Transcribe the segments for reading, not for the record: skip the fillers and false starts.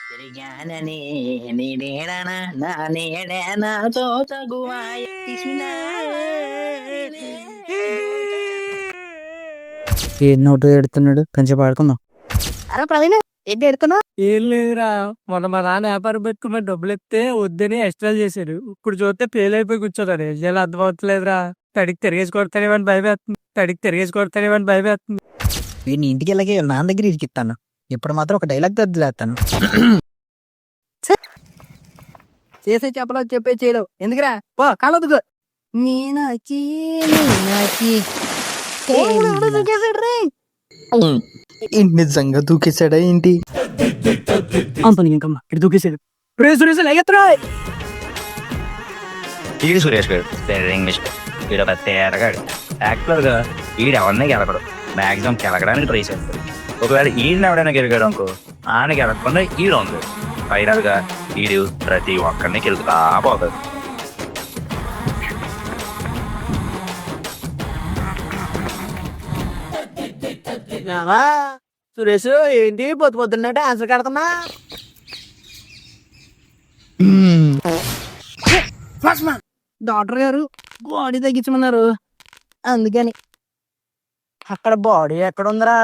తిరిగానని నీడేడన నా నీడే నాతో తగువాయ ఏ నోటు ఎడుతున్నాడు కొంచెం పాడుకుందాం. అరే ప్రవీణ్ ఏంటి ఎడుతున్నావు? ఏం లేదురా, మొన్న మా నాన్న వ్యాపారం పెట్టుకున్న డబ్బులు ఎత్తే వద్దని ఎక్స్ట్రా చేశాడు. ఇప్పుడు చూస్తే ఫెయిల్ అయిపోయి కూర్చోతాడు. ఏం చేయాలో అర్థం అవుతలేదురా. తడికి తిరిగేసి కొడతానేమని భయమేస్తుంది. వీడిని ఇంటికి వెళ్ళకి నాన్న దగ్గర ఇరికిస్తాను. ఇప్పుడు మాత్రం ఒక డైలాగ్ దద్దులేస్తాను. చేసే చెప్పలో చెప్పే చేయలేవు ఎందుకురా? పో కాలొద్దుకో. మీనాకి మీనాకి నిజంగా దూకేశాడా ఏంటి? అంత ఇంకమ్మా ఇటు దూకేసేది. ఈడు సురేష్ గారు ఇంగ్లీష్ వీడు తేరగాడు. యాక్చువల్ గా ఈడు ఎవరినే గెలకడు, మాక్సిమం గెలకడానికి ట్రై చేస్తాడు. ఒకవేళ ఈడిని ఎవడైనా గెలిగాడు అనుకో, ఆయన గెలకుండా ఈడు ఉంది. ఫైనల్ గా ఈడు ప్రతి ఒక్కరిని గెలుపుతా పోతాడు. సురేష్ ఏంటి పొద్దున్నట్టు ఆన్సర్ కడుతున్నా? డాక్టర్ గారు బాడీ తగ్గించమన్నారు, అందుకని. అక్కడ బాడీ ఎక్కడ ఉందరా?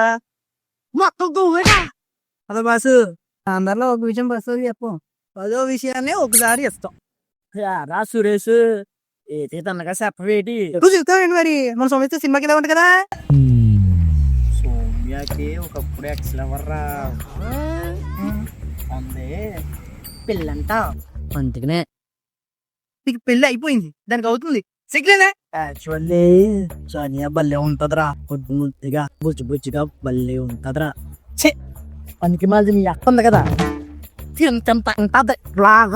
మొత్తం నువ్వేగా. అదే బాసు, అందరిలో ఒక విషయం బస్సు చెప్పు, అదో విషయాన్ని ఒకసారి ఇస్తాం. రా సురేష్, ఏది తనగా చెప్పవేటి? నువ్వు చెప్తావేంటి మరి? మన సౌమ్యతో సినిమాకి వెళ్ళా కదా. సౌమ్యకి ఒకప్పుడు ఎక్స్ లవర్రా ఉంది, పెళ్ళంట. అందుకనే నీకు పెళ్లి అయిపోయింది, దానికి అవుతుంది సిగ్గులేదా? యాక్చువల్లీ సోనియా భలే ఉంటదిరా. పొద్దు ముద్దుగా బుజ్జిగా భలే ఉంటదిరా. పనికి మాది మీ అక్క ఉంది కదా, తింటది ఇలాగ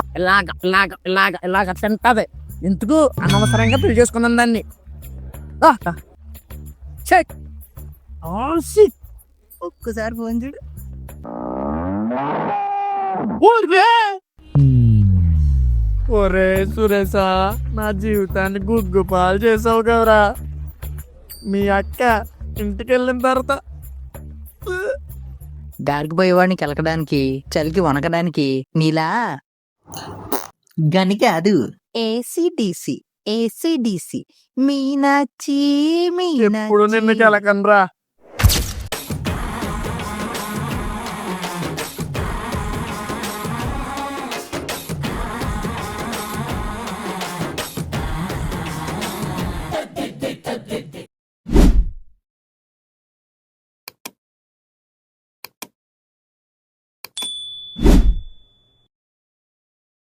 తింటది. ఎందుకు అనవసరంగా పెళ్లి చేసుకున్నాను దాన్ని. ఒక్కసారి ఫోన్ చూడు. ఒరే సురేషా, నా జీవితాన్ని గుగ్గుపాలు చేసావు కదరా. మీ అక్క ఇంటికి వెళ్ళిన తర్వాత గారికి పోయేవాడిని కెలకడానికి, చలికి వనకడానికి నీలా గని కాదు. ఏసీడీసీ మీనాచి ఎప్పుడు నిన్ను కెలకనరా.